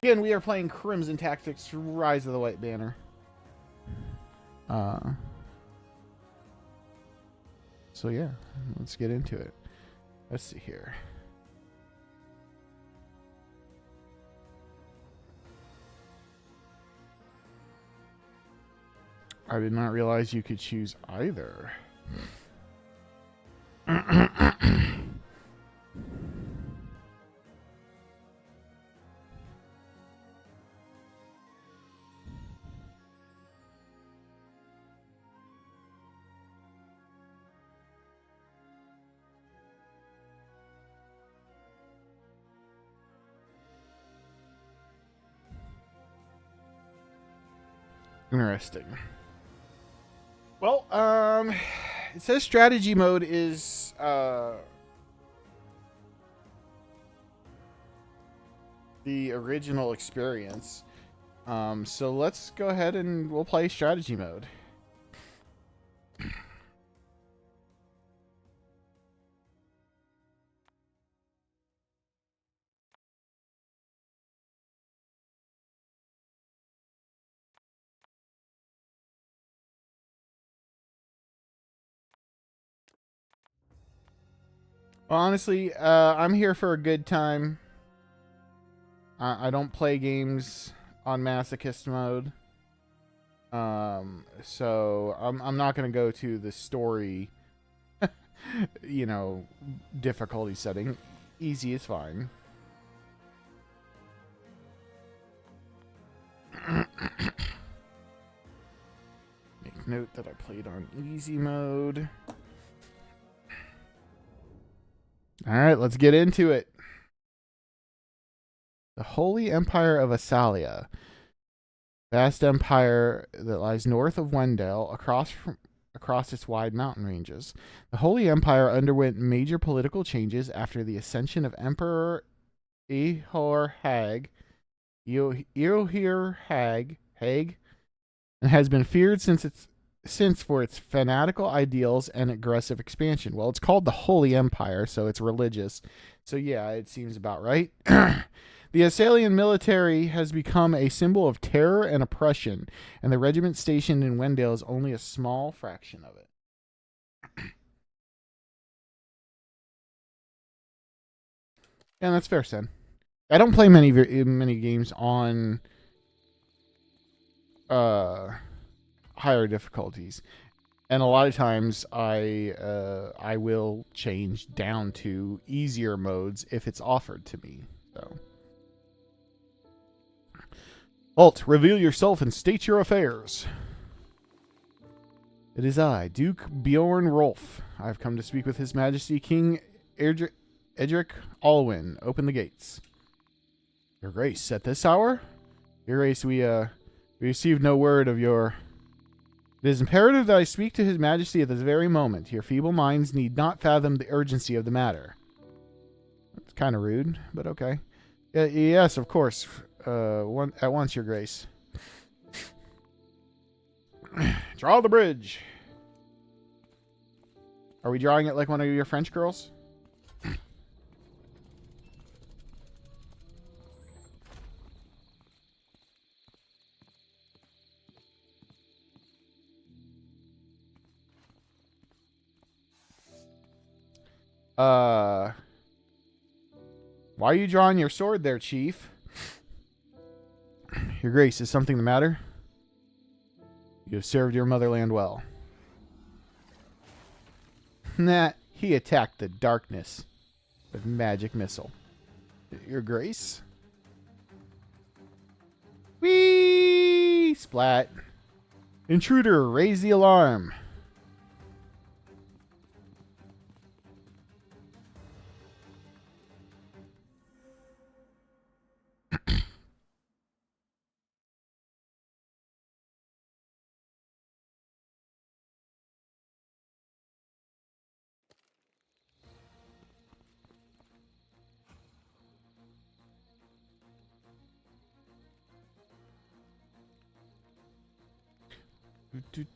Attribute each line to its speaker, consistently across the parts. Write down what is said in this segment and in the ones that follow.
Speaker 1: Again, we are playing Crimson Tactics Rise of the White Banner. So yeah, let's get into it. Let's see here. I did not realize you could choose either. Interesting. Well, it says strategy mode is the original experience. So let's go ahead and we'll play strategy mode. Well, honestly, I'm here for a good time. I don't play games on masochist mode. So I'm not gonna go to the story, difficulty setting. Easy is fine. Make note that I played on easy mode. All right, let's get into it. The Holy Empire of Asalia. Vast empire that lies north of Wendell, across its wide mountain ranges. The Holy Empire underwent major political changes after the ascension of Emperor Ehor Hag, Eohir Hag, and has been feared since for its fanatical ideals and aggressive expansion. Well, it's called the Holy Empire, so it's religious. So yeah, it seems about right. The Asalian military has become a symbol of terror and oppression, and the regiment stationed in Wendell is only a small fraction of it. Yeah, that's fair, Sen. I don't play many games on higher difficulties, and a lot of times I will change down to easier modes if it's offered to me. So. Alt, reveal yourself and state your affairs. It is I, Duke Bjorn Rolf. I have come to speak with His Majesty King Edric Alwyn. Open the gates. Your Grace, at this hour? Your Grace, we received no word of your... It is imperative that I speak to His Majesty at this very moment. Your feeble minds need not fathom the urgency of the matter. It's kind of rude, but okay. Yes, of course. At once, Your Grace. Draw the bridge. Are we drawing it like one of your French girls? Why are you drawing your sword there, Chief? Your Grace, is something the matter? You have served your motherland well. Nah, he attacked the darkness with magic missile. Your Grace? Whee! Splat. Intruder, raise the alarm.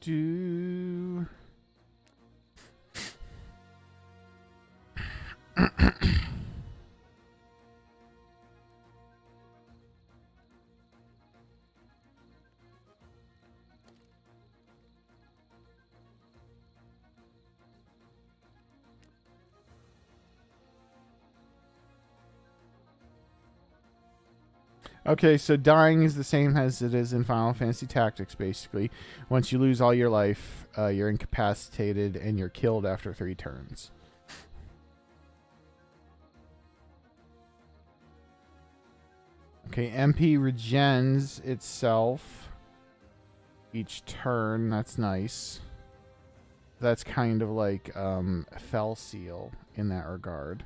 Speaker 1: Do. Okay, so dying is the same as it is in Final Fantasy Tactics, basically. Once you lose all your life, you're incapacitated and you're killed after 3 turns. Okay, MP regens itself each turn. That's nice. That's kind of like Fell Seal in that regard.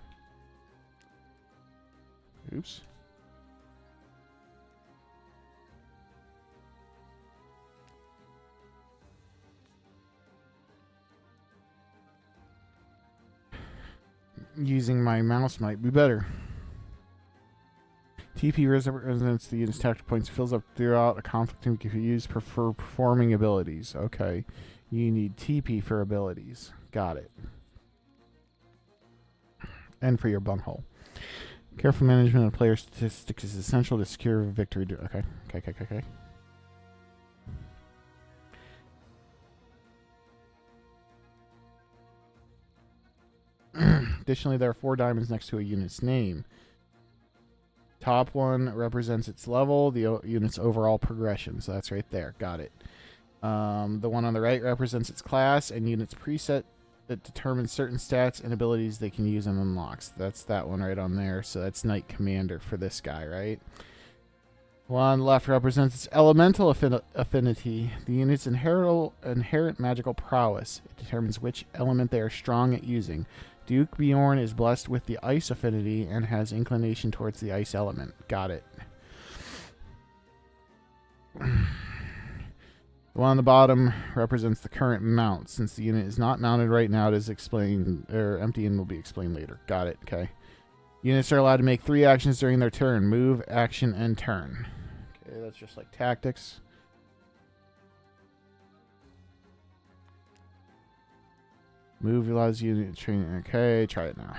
Speaker 1: Oops. Using my mouse might be better. TP represents the unit's tactical points, fills up throughout a conflict and can be used for performing abilities. Okay. You need TP for abilities. Got it. And for your bunghole. Careful management of player statistics is essential to secure victory. Okay. Okay. Additionally, there are 4 diamonds next to a unit's name. Top one represents its level, the unit's overall progression. So that's right there. Got it. The one on the right represents its class and unit's preset that determines certain stats and abilities they can use and unlocks. That's that one right on there. So that's Knight Commander for this guy, right? One on the left represents its elemental affinity, the unit's inherent magical prowess. It determines which element they are strong at using. Duke Bjorn is blessed with the ice affinity and has inclination towards the ice element. Got it. The one on the bottom represents the current mount. Since the unit is not mounted right now, it is explained, or empty and will be explained later. Got it. Okay. Units are allowed to make 3 actions during their turn. Move, action, and turn. Okay, that's just like tactics. Move allows you to train. Okay, try it now.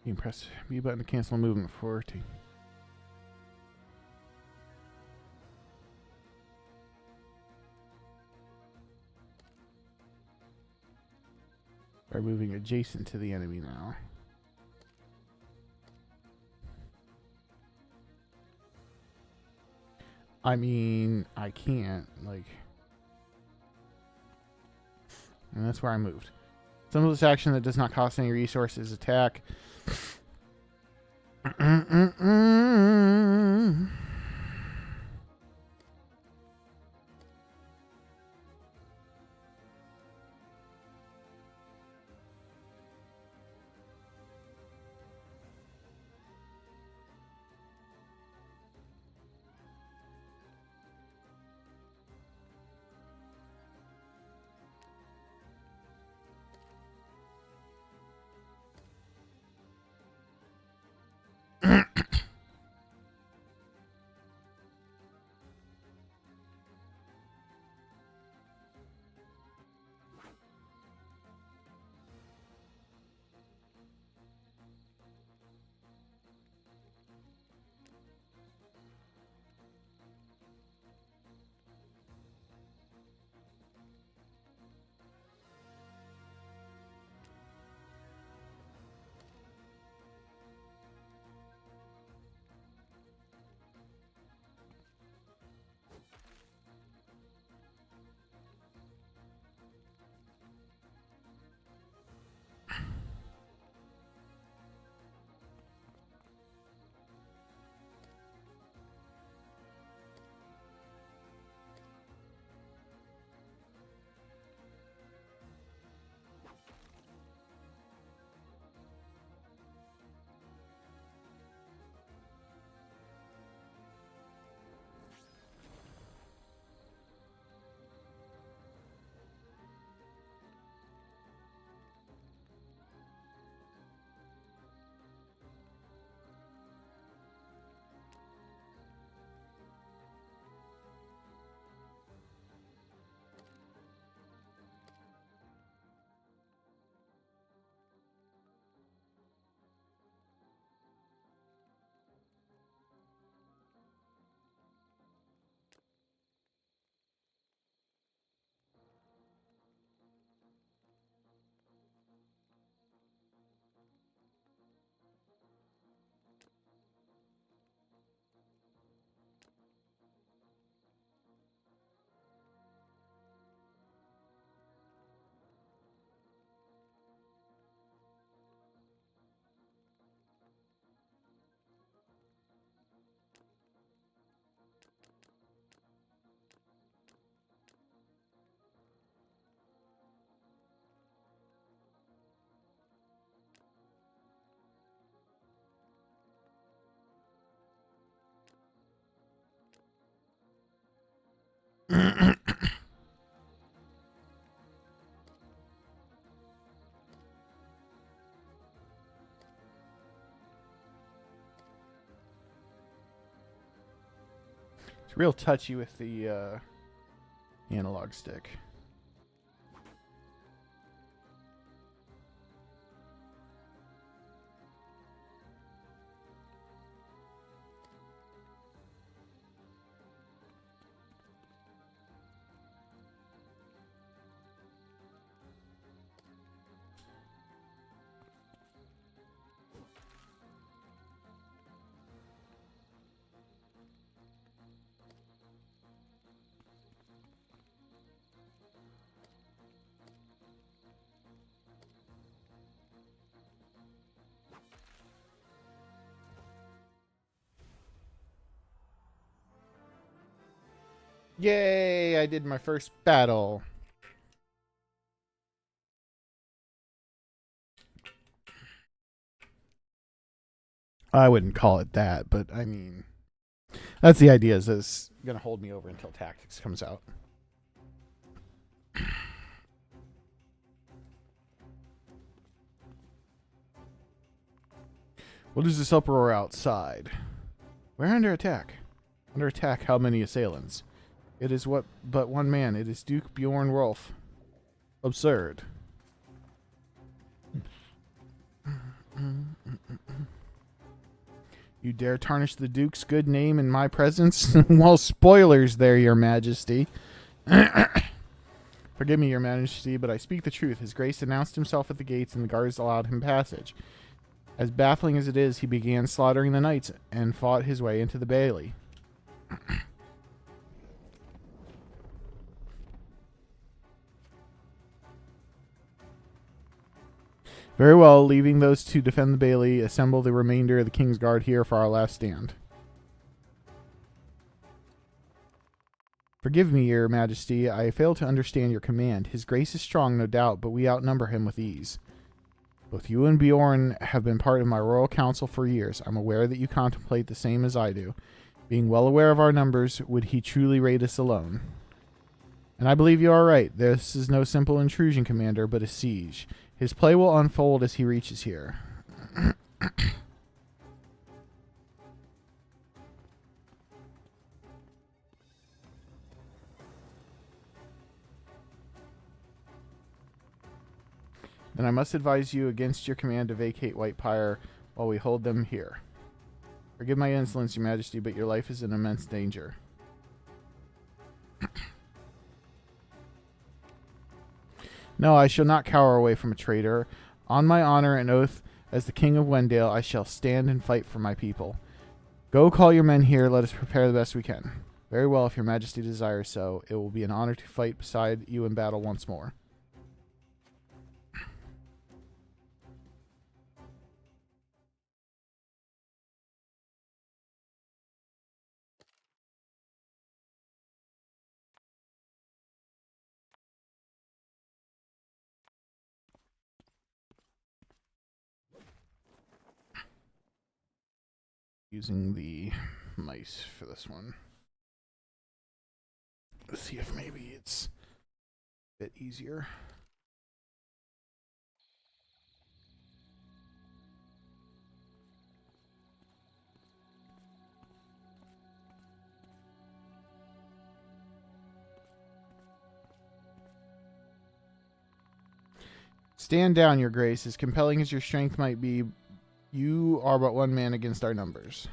Speaker 1: You can press B button to cancel movement for T. Are moving adjacent to the enemy now. I mean, I can't, like... And that's where I moved. Simplest action that does not cost any resources. Attack. It's real touchy with the analog stick. Yay! I did my first battle. I wouldn't call it that, but I mean, that's the idea. Is this gonna hold me over until tactics comes out? What is this uproar outside? We're under attack. Under attack, how many assailants? It is but one man. It is Duke Bjorn Rolf. Absurd. You dare tarnish the Duke's good name in my presence? Well, spoilers there, Your Majesty. Forgive me, Your Majesty, but I speak the truth. His Grace announced himself at the gates, and the guards allowed him passage. As baffling as it is, he began slaughtering the knights and fought his way into the bailey. Very well, leaving those to defend the bailey, assemble the remainder of the King's Guard here for our last stand. Forgive me, Your Majesty, I fail to understand your command. His Grace is strong, no doubt, but we outnumber him with ease. Both you and Bjorn have been part of my royal council for years. I'm aware that you contemplate the same as I do. Being well aware of our numbers, would he truly raid us alone? And I believe you are right. This is no simple intrusion, Commander, but a siege. His play will unfold as he reaches here. Then I must advise you against your command to vacate White Pyre while we hold them here. Forgive my insolence, Your Majesty, but your life is in immense danger. No, I shall not cower away from a traitor. On my honor and oath as the King of Wendale, I shall stand and fight for my people. Go call your men here. Let us prepare the best we can. Very well, if Your Majesty desires so. It will be an honor to fight beside you in battle once more. Using the mice for this one. Let's see if maybe it's a bit easier. Stand down, Your Grace. As compelling as your strength might be, you are but one man against our numbers.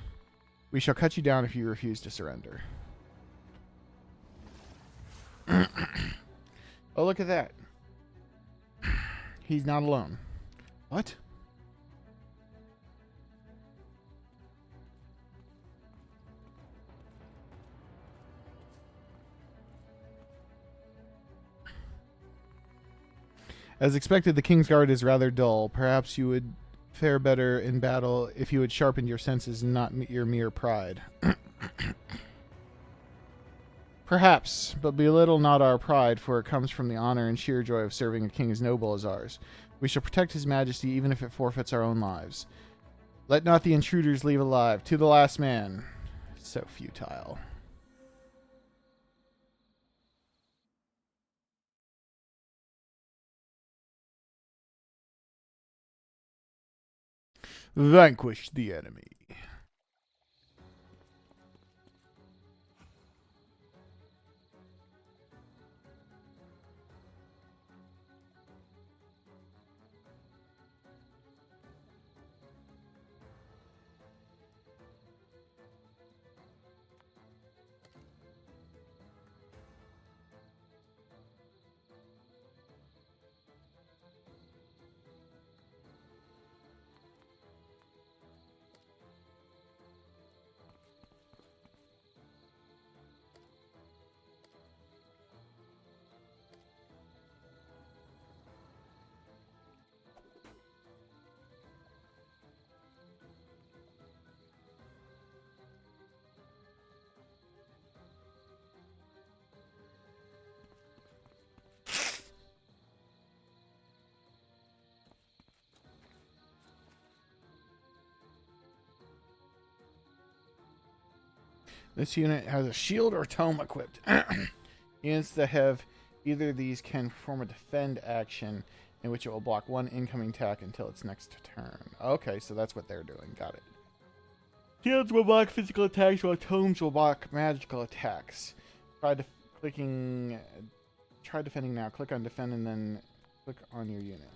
Speaker 1: We shall cut you down if you refuse to surrender. Oh, look at that. He's not alone. What? As expected, the King's Guard is rather dull. Perhaps you would fare better in battle if you had sharpened your senses and not your mere pride. Perhaps, but belittle not our pride, for it comes from the honor and sheer joy of serving a king as noble as ours. We shall protect his majesty even if it forfeits our own lives. Let not the intruders leave alive. To the last man. So futile. Vanquish the enemy. This unit has a shield or tome equipped. Units that have either of these can perform a defend action in which it will block one incoming attack until its next turn. Okay, so that's what they're doing. Got it. Shields will block physical attacks while tomes will block magical attacks. Try defending now. Click on defend and then click on your unit.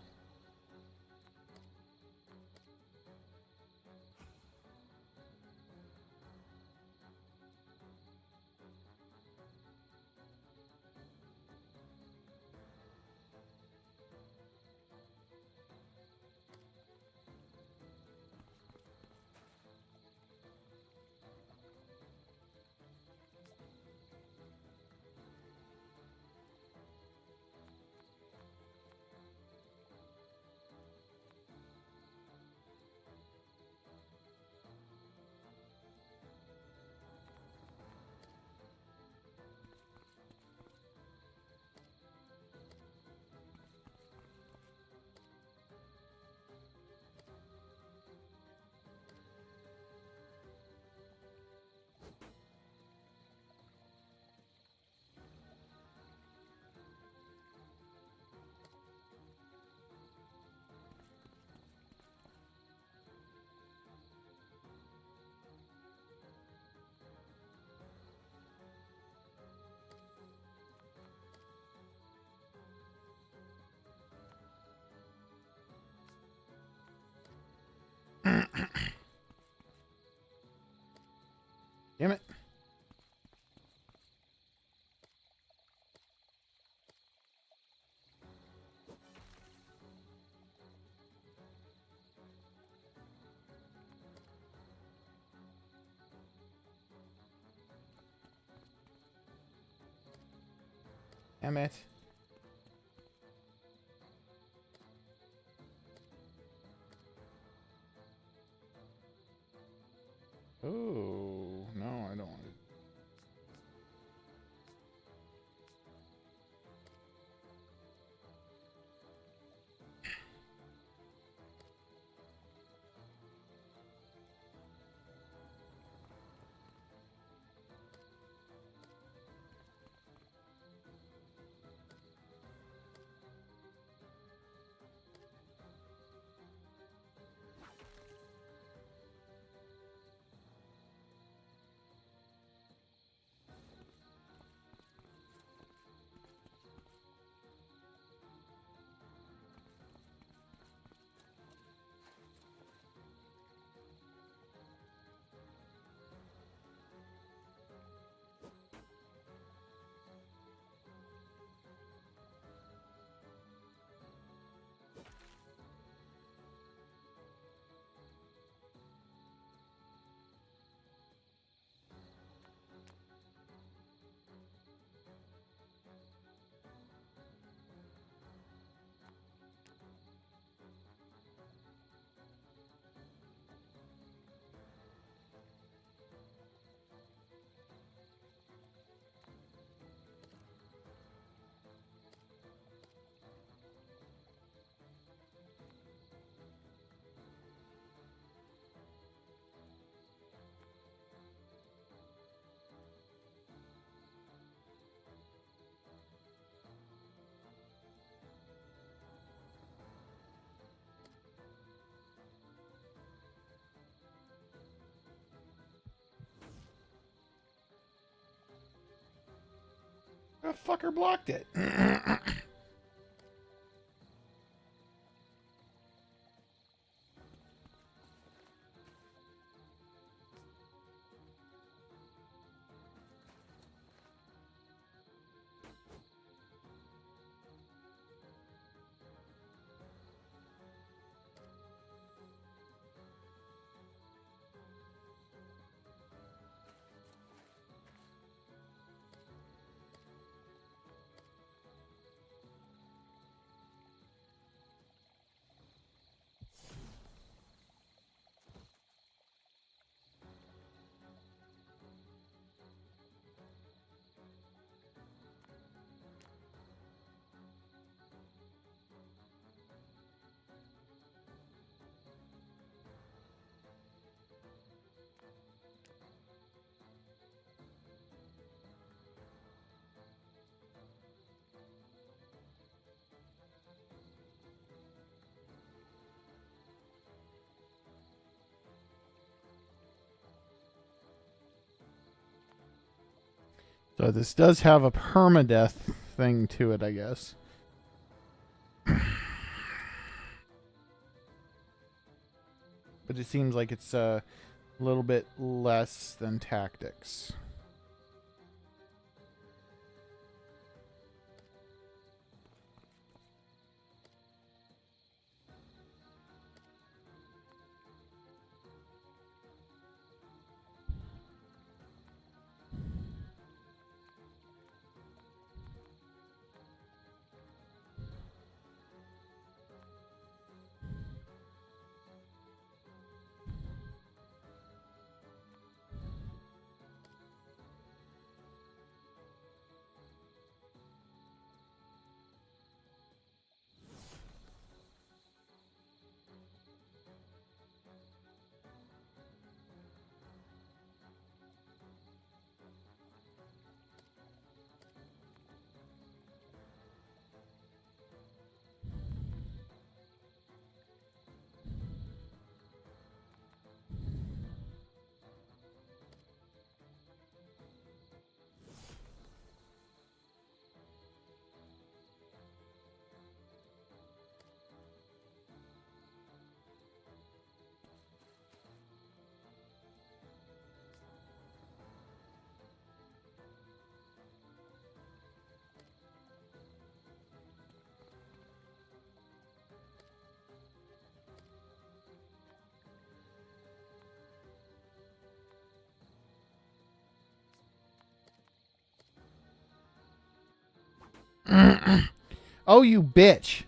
Speaker 1: Damn it. Damn it. Oh, no, I don't want it. That fucker blocked it. So this does have a permadeath thing to it, I guess. But it seems like it's a little bit less than tactics. Oh, you bitch.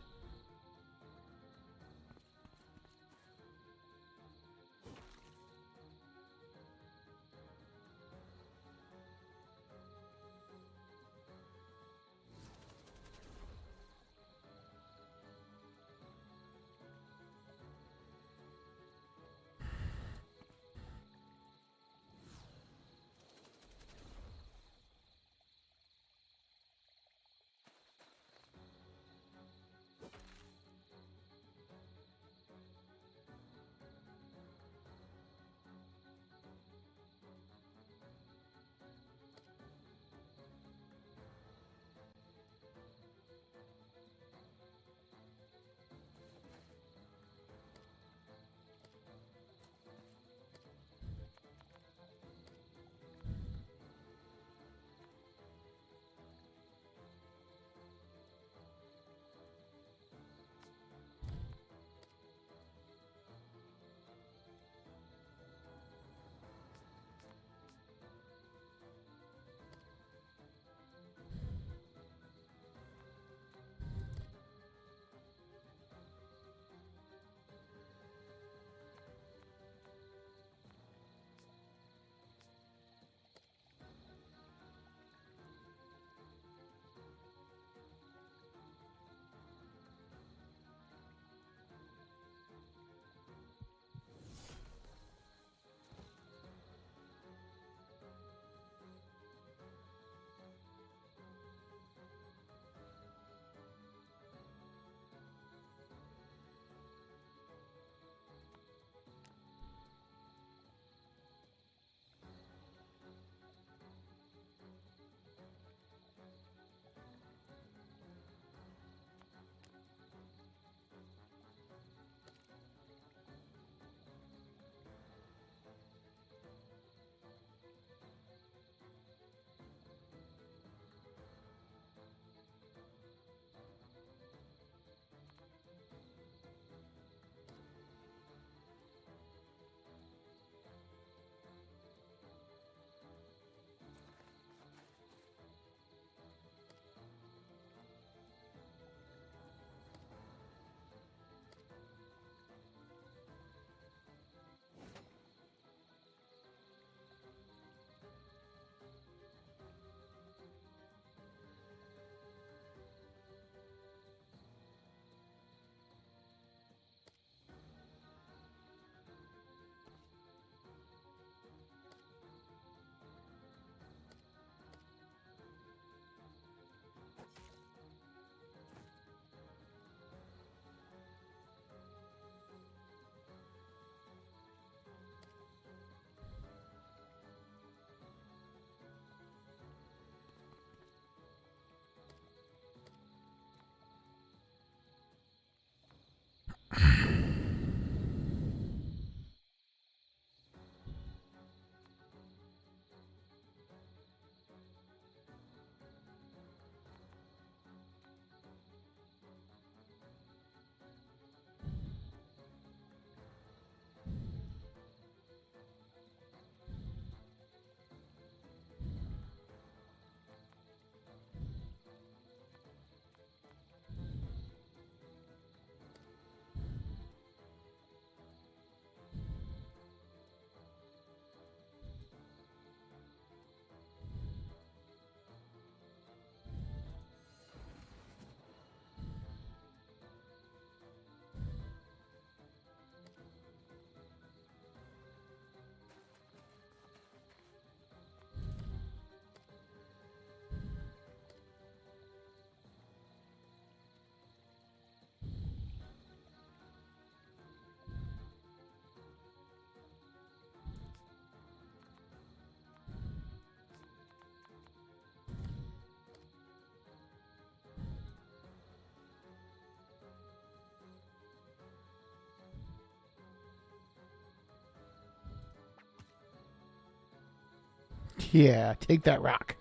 Speaker 1: Yeah, take that rock.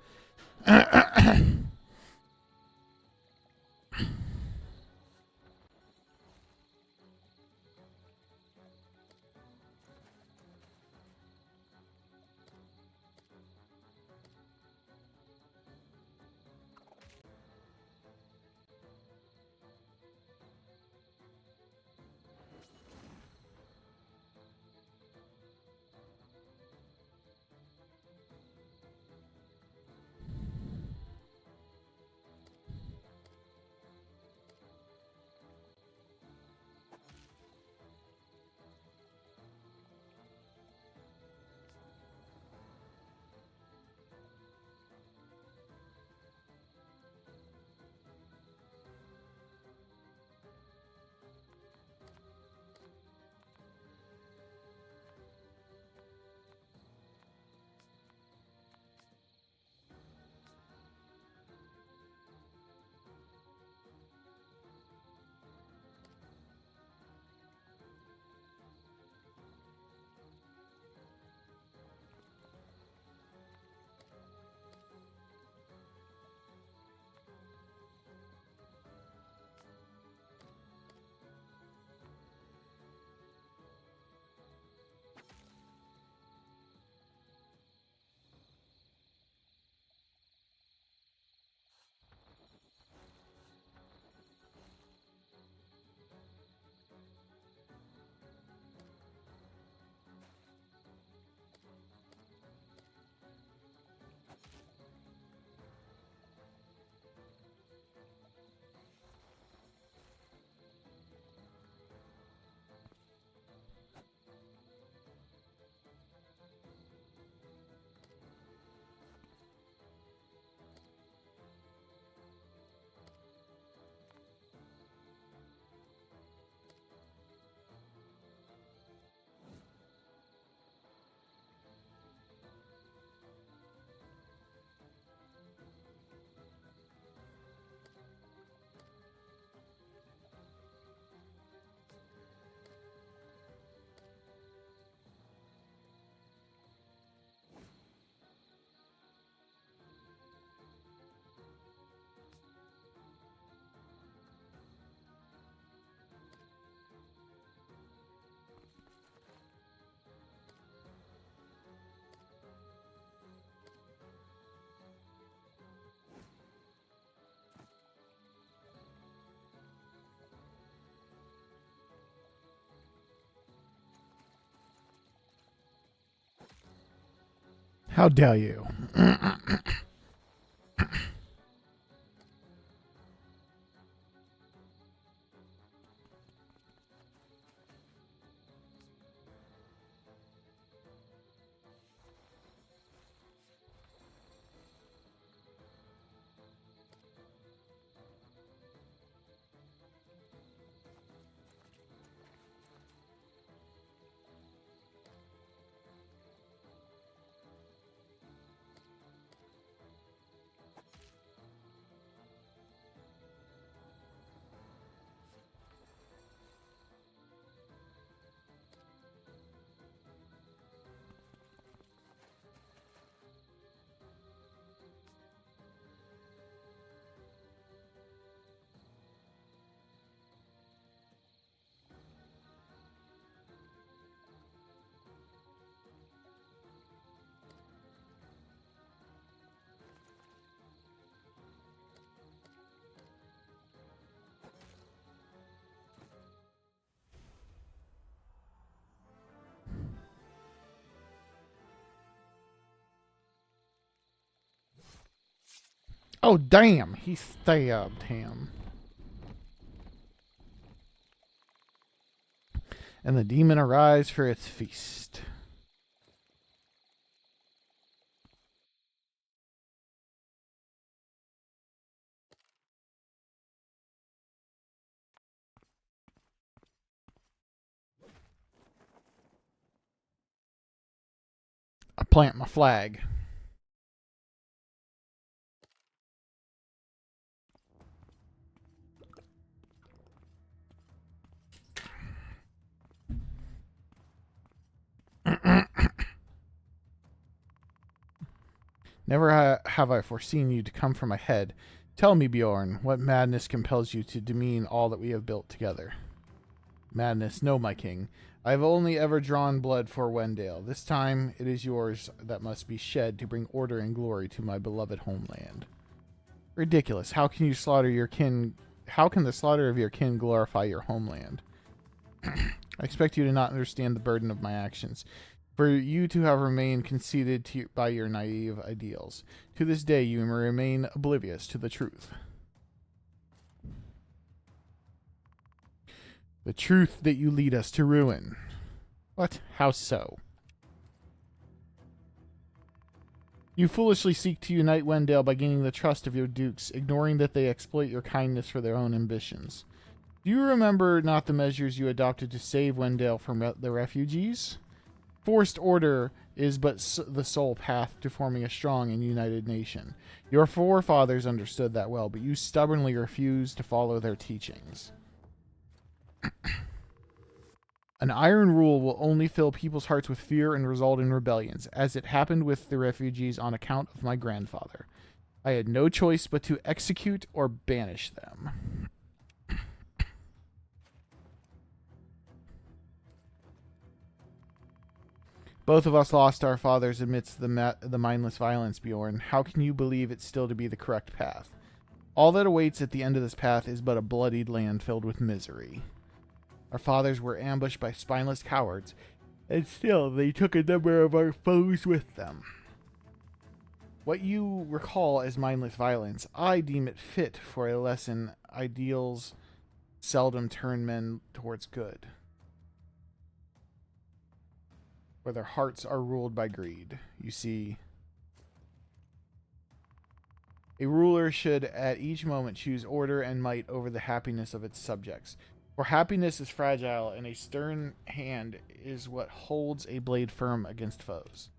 Speaker 1: How dare you? Oh, damn. He stabbed him. And the demon arrives for its feast. I plant my flag. Never have I foreseen you to come from my head. Tell me, Bjorn, what madness compels you to demean all that we have built together? Madness, no, my king. I have only ever drawn blood for Wendale. This time it is yours that must be shed to bring order and glory to my beloved homeland. Ridiculous. How can you slaughter your kin? How can the slaughter of your kin glorify your homeland? I expect you to not understand the burden of my actions. For you to have remained conceited by your naive ideals. To this day, you remain oblivious to the truth. The truth that you lead us to ruin. What? How so? You foolishly seek to unite Wendale by gaining the trust of your dukes, ignoring that they exploit your kindness for their own ambitions. Do you remember not the measures you adopted to save Wendale from the refugees? Forced order is but the sole path to forming a strong and united nation. Your forefathers understood that well, but you stubbornly refused to follow their teachings. An iron rule will only fill people's hearts with fear and result in rebellions, as it happened with the refugees on account of my grandfather. I had no choice but to execute or banish them. Both of us lost our fathers amidst the mindless violence, Bjorn. How can you believe it still to be the correct path? All that awaits at the end of this path is but a bloodied land filled with misery. Our fathers were ambushed by spineless cowards, and still they took a number of our foes with them. What you recall as mindless violence, I deem it fit for a lesson. Ideals seldom turn men towards good, where their hearts are ruled by greed. You see, a ruler should at each moment choose order and might over the happiness of its subjects. For happiness is fragile, and a stern hand is what holds a blade firm against foes.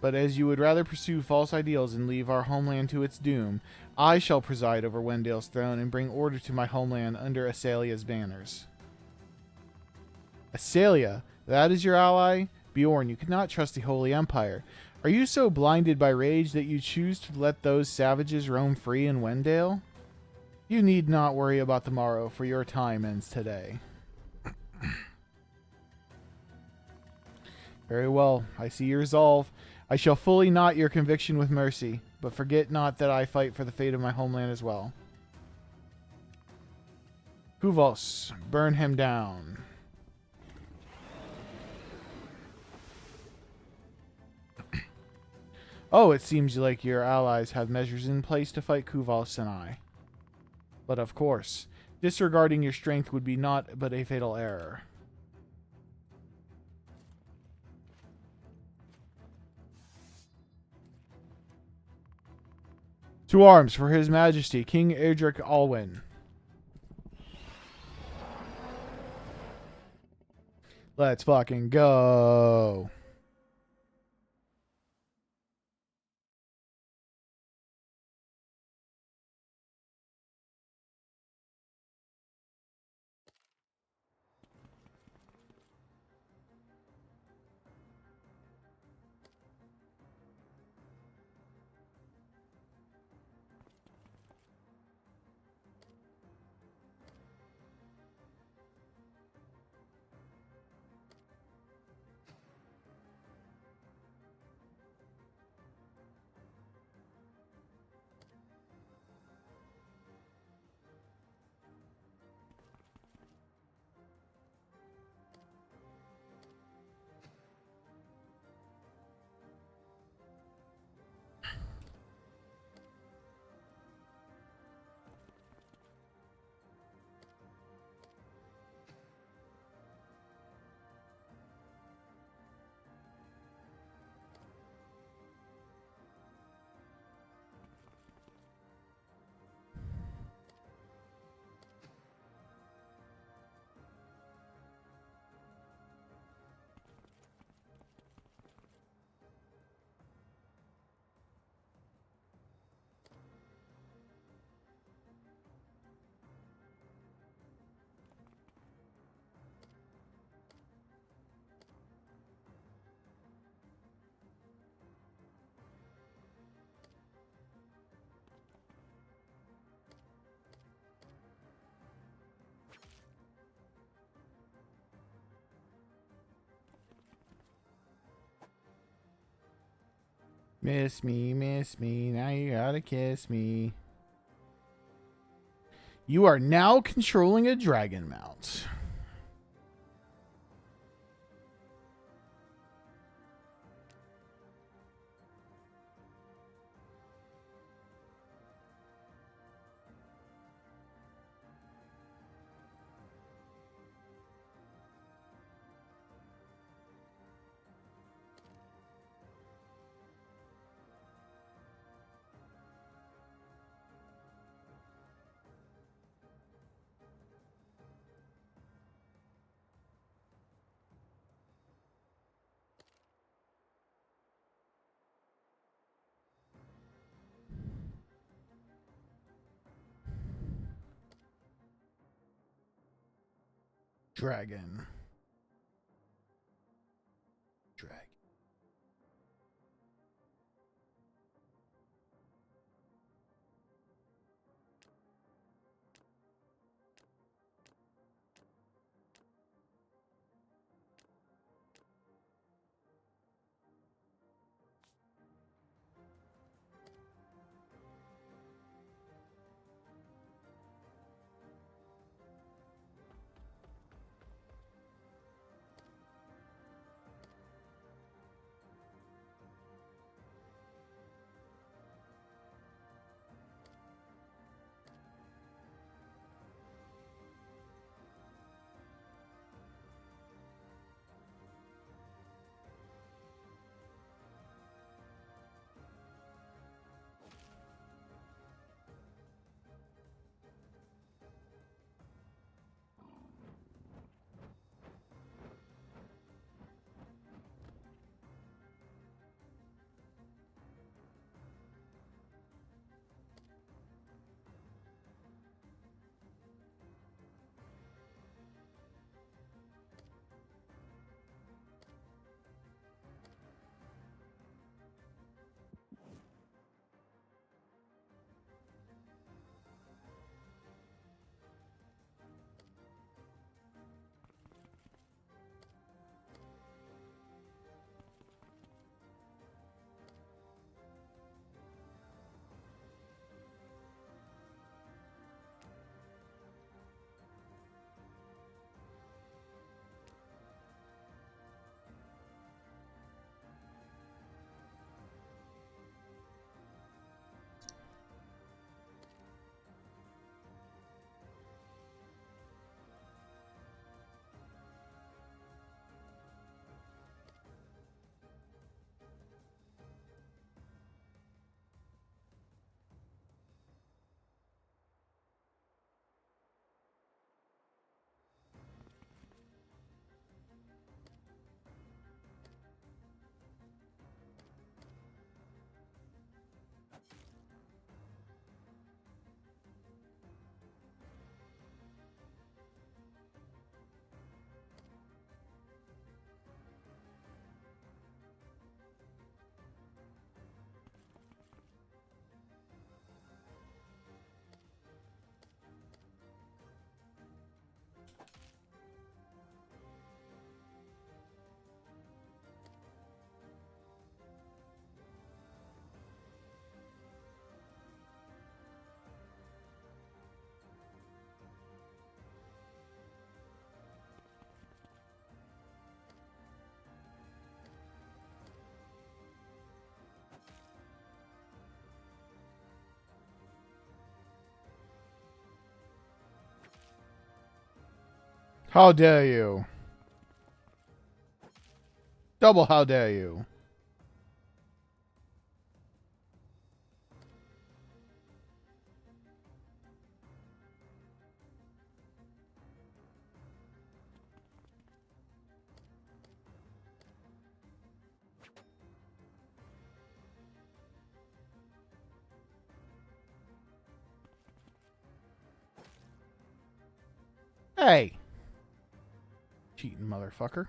Speaker 1: But as you would rather pursue false ideals and leave our homeland to its doom, I shall preside over Wendale's throne and bring order to my homeland under Asalia's banners. Asalia? That is your ally? Bjorn, you cannot trust the Holy Empire. Are you so blinded by rage that you choose to let those savages roam free in Wendale? You need not worry about the morrow, for your time ends today. Very well, I see your resolve. I shall fully knot your conviction with mercy, but forget not that I fight for the fate of my homeland as well. Kuvos, burn him down. Oh, it seems like your allies have measures in place to fight Kuvos and I. But of course, disregarding your strength would be naught but a fatal error. To arms for His Majesty, King Erdrick Alwyn. Let's fucking go. Miss me, now you gotta kiss me. You are now controlling a dragon mount. Dragon. Dragon. How dare you? Double how dare you? Hey. Cheating motherfucker.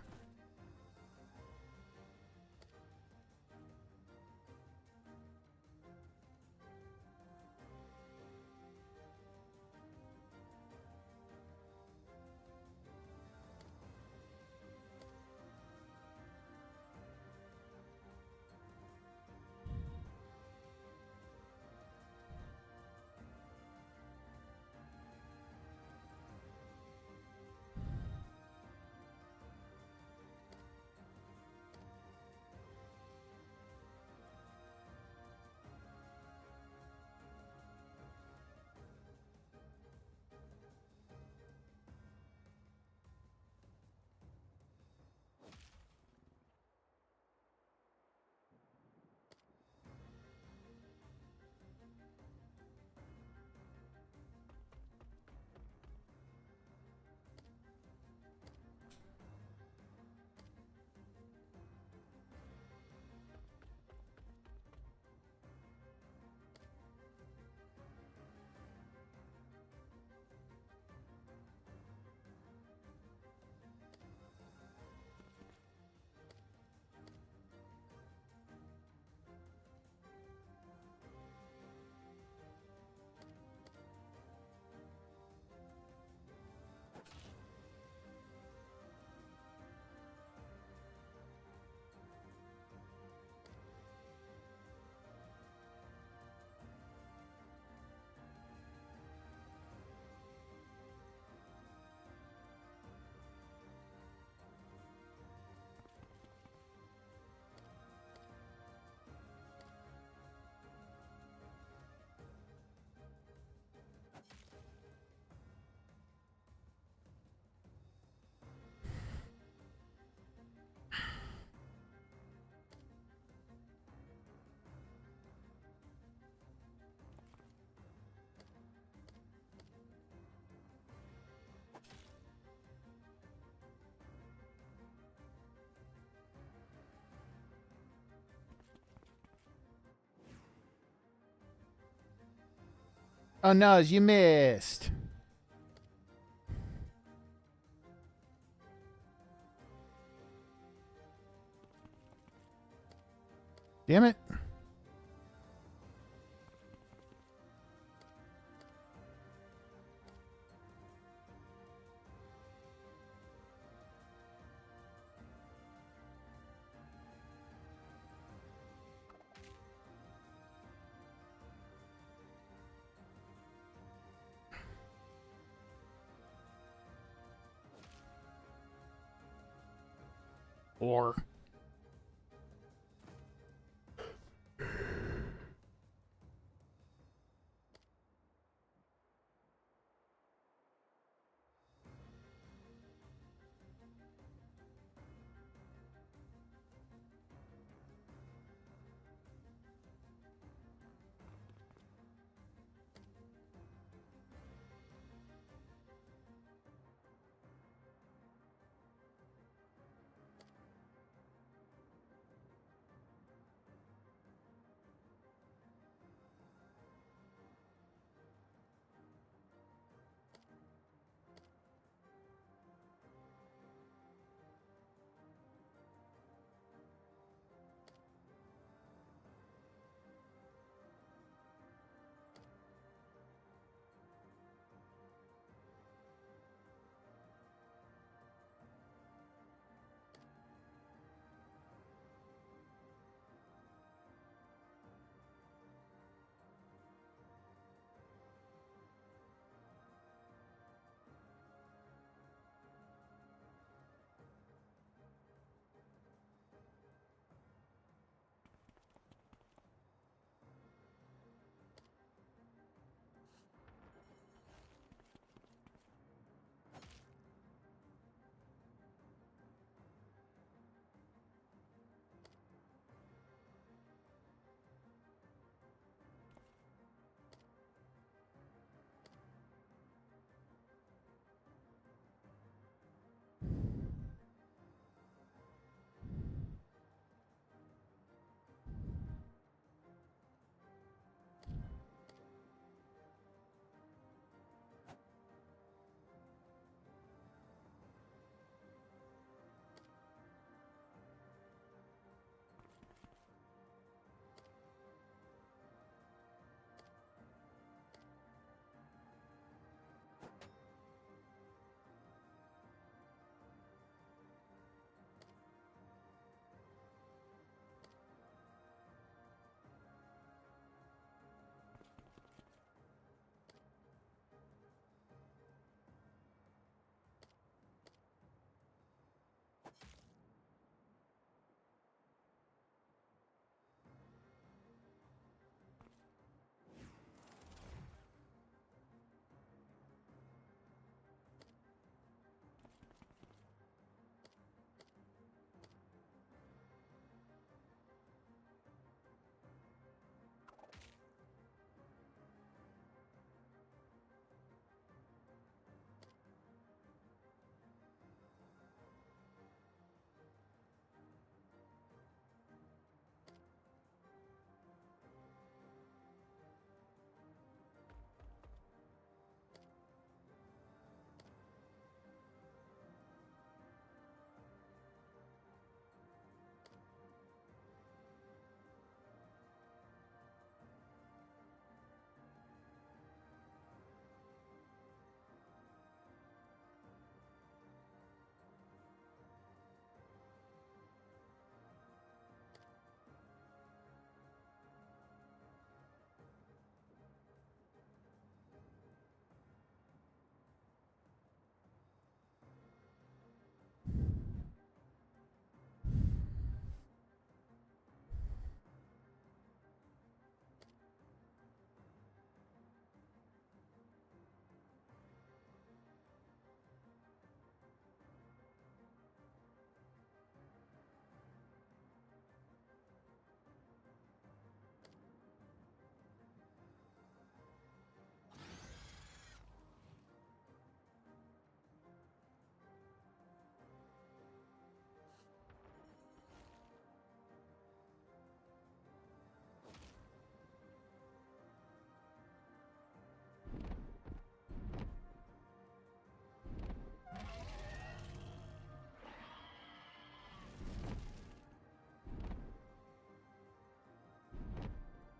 Speaker 1: Oh no, you missed. Damn it. Or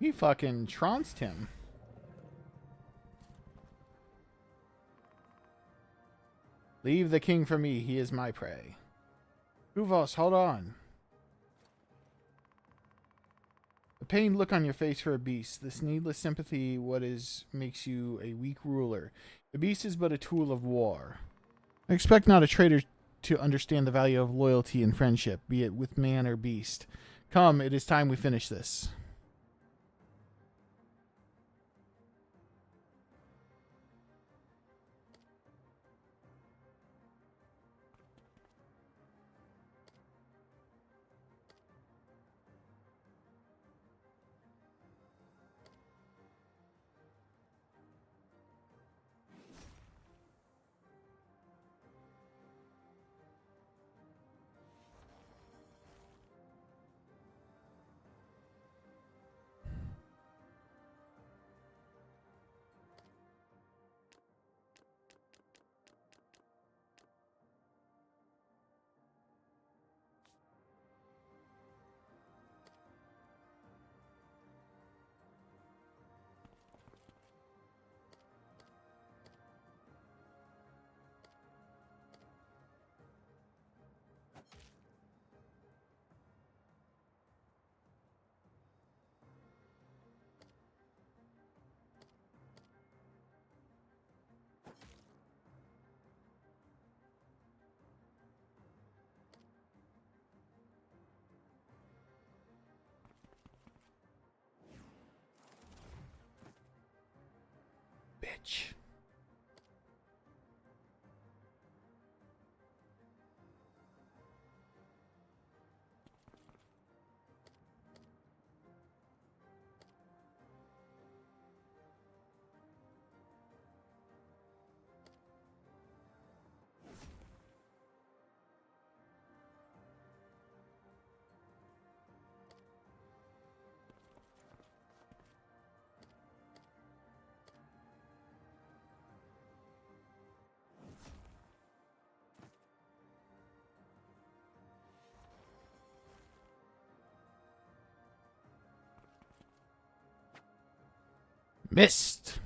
Speaker 1: He fucking trounced him. Leave the king for me. He is my prey. Uvos, hold on. The pained look on your face for a beast. This needless sympathy, makes you a weak ruler. The beast is but a tool of war. I expect not a traitor to understand the value of loyalty and friendship, be it with man or beast. Come, it is time we finish this. Bitch. Missed.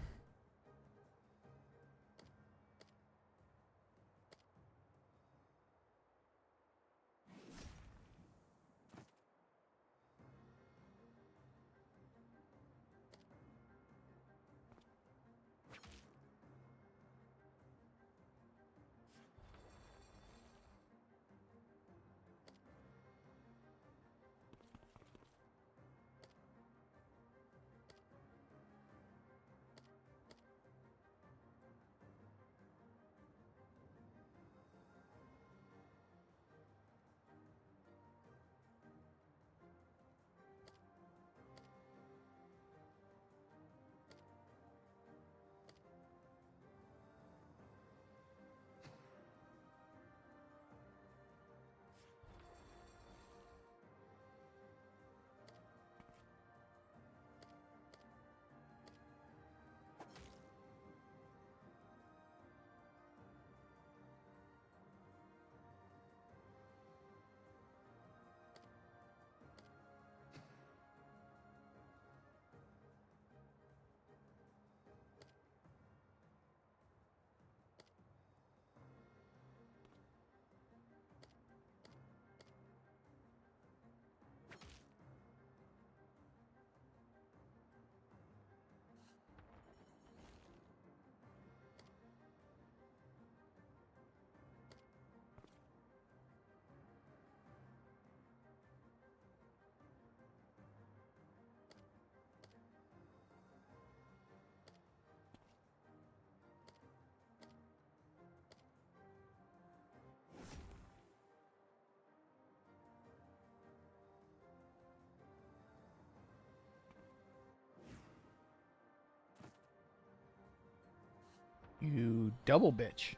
Speaker 1: You double bitch.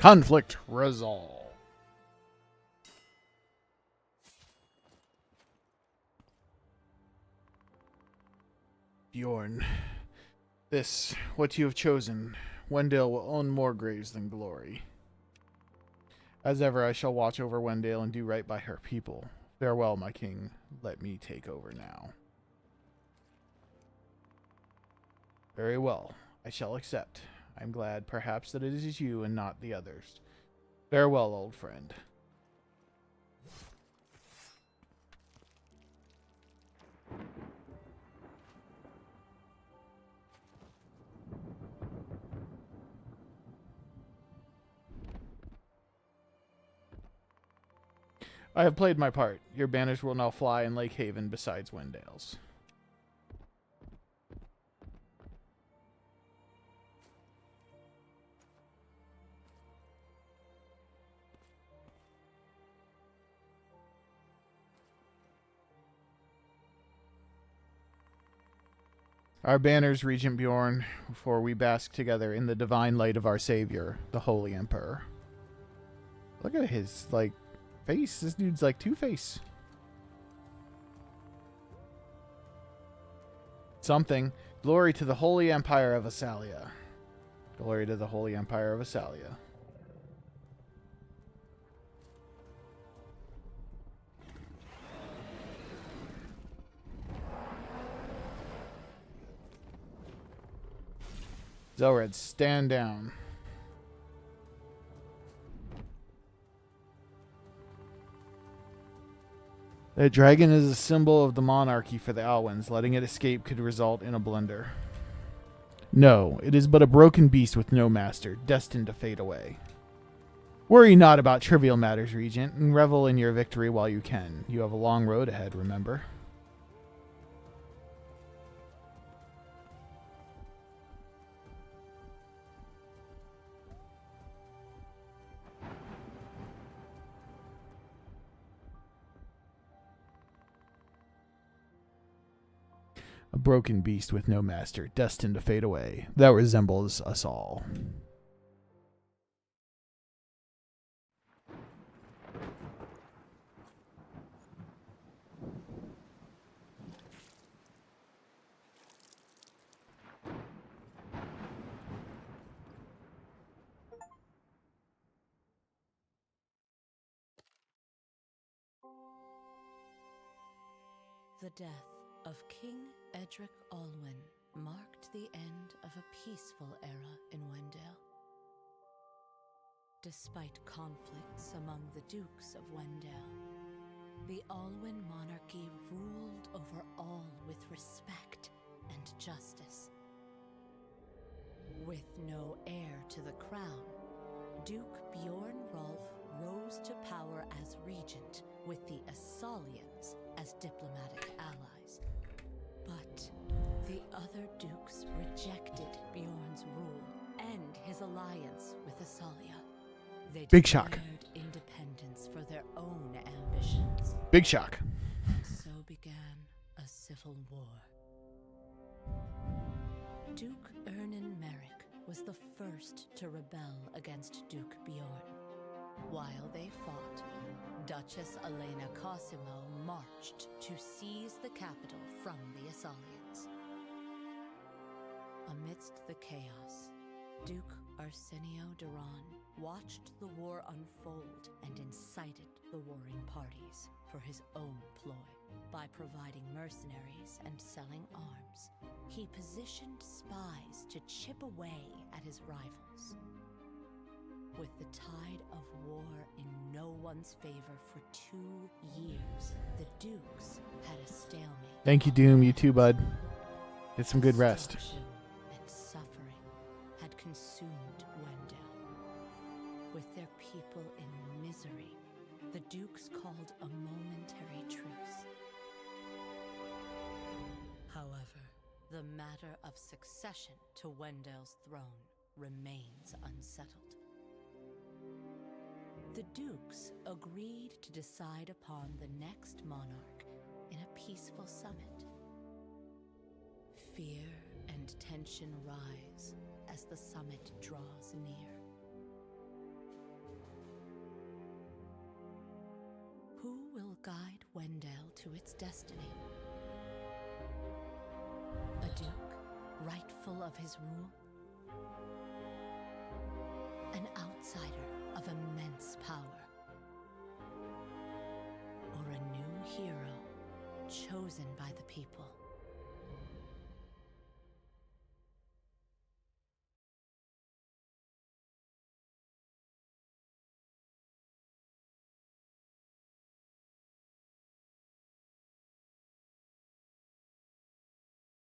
Speaker 1: Conflict resolved. Bjorn, this, what you have chosen, Wendale will own more graves than glory. As ever, I shall watch over Wendale and do right by her people. Farewell, my king. Let me take over now. Very well. I shall accept. I'm glad, perhaps, that it is you and not the others. Farewell, old friend. I have played my part. Your banners will now fly in Lake Haven besides Wendale's. Our banners, Regent Bjorn, for we bask together in the divine light of our Savior, the Holy Emperor. Look at his, face. This dude's like Two-Face. Something. Glory to the Holy Empire of Asalia. Glory to the Holy Empire of Asalia. Zelred, stand down. The dragon is a symbol of the monarchy for the Alwins. Letting it escape could result in a blunder. No, it is but a broken beast with no master, destined to fade away. Worry not about trivial matters, Regent, and revel in your victory while you can. You have a long road ahead, remember? A broken beast with no master, destined to fade away. That resembles us all.
Speaker 2: The death of King Edric Alwyn marked the end of a peaceful era in Wendale. Despite conflicts among the Dukes of Wendale, the Alwyn monarchy ruled over all with respect and justice. With no heir to the crown, Duke Bjorn Rolf rose to power as regent with the Asalians as diplomatic allies. But the other dukes rejected Bjorn's rule and his alliance with Asalia. They
Speaker 1: Big shock.
Speaker 2: declared independence for their own ambitions.
Speaker 1: Big shock.
Speaker 2: So began a civil war. Duke Ernan Merrick was the first to rebel against Duke Bjorn. While they fought, Duchess Elena Cosimo marched to seize the capital from the Asalians. Amidst the chaos, Duke Arsenio Duran watched the war unfold and incited the warring parties for his own ploy. By providing mercenaries and selling arms, he positioned spies to chip away at his rivals. With the tide of war in no one's favor for 2 years, the Dukes had a stalemate.
Speaker 1: Thank you, Doom. You too, bud. Get some good rest.
Speaker 2: Destruction and suffering had consumed Wendell. With their people in misery, the Dukes called a momentary truce. However, the matter of succession to Wendell's throne remains unsettled. The Dukes agreed to decide upon the next monarch in a peaceful summit. Fear and tension rise as the summit draws near. will guide Wendell to its destiny? A duke, rightful of his rule? An outsider of immense power? Or a new hero, chosen by the people?